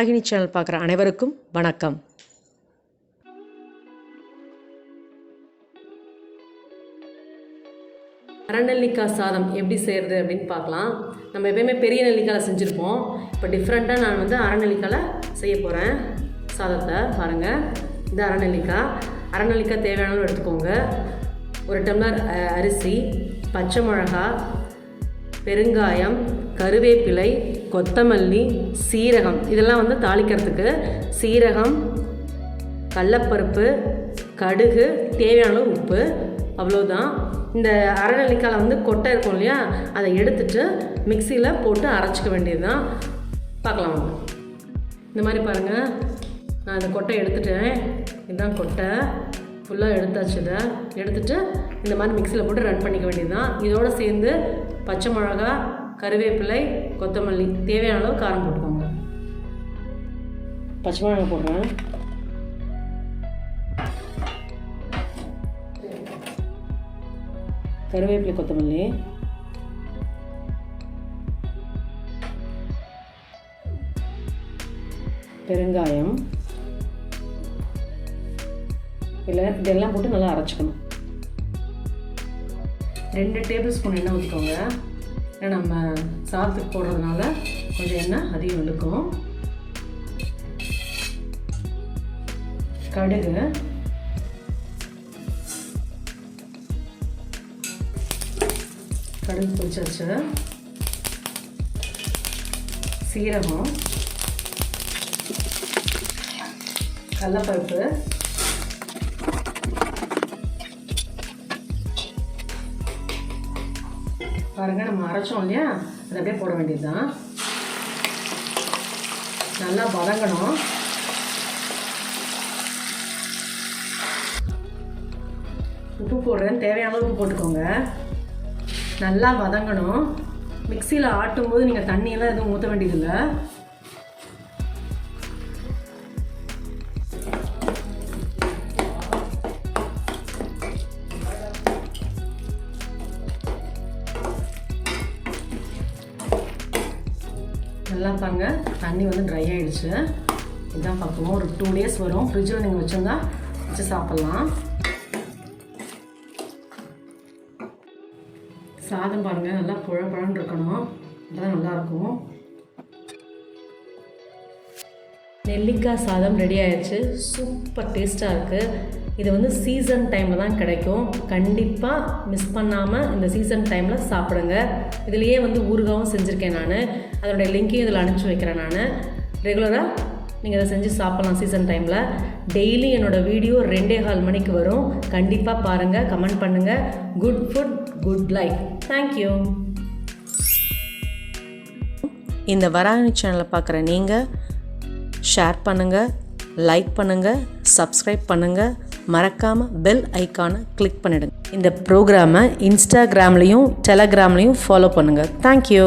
Varahini channel பார்க்குற அனைவருக்கும் வணக்கம். நெல்லிக்காய் சாதம் எப்படி செய்கிறது அப்படின்னு பார்க்கலாம். நம்ம எப்பயுமே பெரிய நெல்லிக்காயில் செஞ்சுருப்போம். இப்போ டிஃப்ரெண்ட்டாக நான் வந்து நெல்லிக்காயில் செய்ய போகிறேன் சாதத்தை. பாருங்கள், இந்த நெல்லிக்காய் தேவையான அளவு எடுத்துக்கோங்க. 1 டம்ளர் அரிசி, பச்சை மிளகா, பெருங்காயம், கருவேப்பிலை, கொத்தமல்லி, சீரகம், இதெல்லாம் வந்து தாளிக்கிறதுக்கு சீரகம், கடலப்பருப்பு, கடுகு, தேவையான அளவு உப்பு, அவ்வளோதான். இந்த நெல்லிக்காயில் வந்து கொட்டை இருக்கும் இல்லையா, அதை எடுத்துட்டு மிக்சியில் போட்டு அரைச்சிக்க வேண்டியது தான். பார்க்கலாம் வாங்க. இந்த மாதிரி பாருங்கள், நான் இந்த கொட்டை எடுத்துட்டேன். இதுதான் கொட்டை, ஃபுல்லாக எடுத்தாச்சு. இதை எடுத்துகிட்டு இந்த மாதிரி மிக்சியில் போட்டு ரன் பண்ணிக்க வேண்டியது தான். இதோடு சேர்ந்து பச்சை மிளகா, கருவேப்பிலை, கொத்தமல்லி, தேவையான அளவு காரம் போட்டுக்கோங்க. பச்சை மிளகா போடுறேன். கருவேப்பிலை, கொத்தமல்லி, பெருங்காயம், இதெல்லாம் போட்டு நல்லா அரைச்சிக்கணும். 2 டேபிள் ஸ்பூன் எண்ணெய் ஊற்றிக்கோங்க. ஏன்னா நம்ம சாதத்துக்கு போடுறதுனால கொஞ்சம் எண்ணெய் அதிகம் இழுக்கும். கடுகு, கடுகு பொரிச்சாச்சு. சீரகம், கடலப்பருப்பு, பாருங்கள், நம்ம அரைச்சோம் இல்லையா, அதை அப்படியே போட வேண்டியது தான். நல்லா வதங்கணும். உப்பு போடுறேன், தேவையான உப்பு போட்டுக்கோங்க. நல்லா வதங்கணும். மிக்சியில் ஆட்டும்போது நீங்கள் தண்ணியெல்லாம் எதுவும் ஊற்ற வேண்டியதில்லை. நல்லா பாருங்க, தண்ணி வந்து ட்ரை ஆகிடுச்சு. இதுதான் பார்க்கணும். ஒரு 2 டேஸ் வரும். ஃப்ரிட்ஜில் நீங்கள் வச்சுருந்தா வச்சு சாப்பிட்லாம். சாதம் பாருங்கள், நல்லா புழன்னு இருக்கணும். அதுதான் நல்லாயிருக்கும். நெல்லிக்காய் சாதம் ரெடி ஆயிடுச்சு. சூப்பர் டேஸ்ட்டாக இருக்குது. இது வந்து சீசன் டைமில் தான் கிடைக்கும். கண்டிப்பாக மிஸ் பண்ணாமல் இந்த சீசன் டைமில் சாப்பிடுங்க. இதுலேயே வந்து ஊறுகாவும் செஞ்சுருக்கேன் நான். அதனுடைய லிங்க்கையும் இதில் அனுப்பிச்சி வைக்கிறேன். நான் ரெகுலராக நீங்கள் இதை செஞ்சு சாப்பிட்லாம் சீசன் டைமில். டெய்லி என்னோடய வீடியோ 2:15 மணிக்கு வரும். கண்டிப்பாக பாருங்கள், கமெண்ட் பண்ணுங்கள். Good food, good life. Thank you. இந்த வராகினி சேனலை பார்க்குற நீங்கள் ஷேர் பண்ணுங்கள், லைக் பண்ணுங்கள், சப்ஸ்கிரைப் பண்ணுங்கள். மறக்காமல் பெல் ஐக்கானை கிளிக் பண்ணிடுங்க. இந்த ப்ரோக்ராமை இன்ஸ்டாகிராம்லேயும் டெலகிராம்லேயும் ஃபாலோ பண்ணுங்கள். தேங்க்யூ.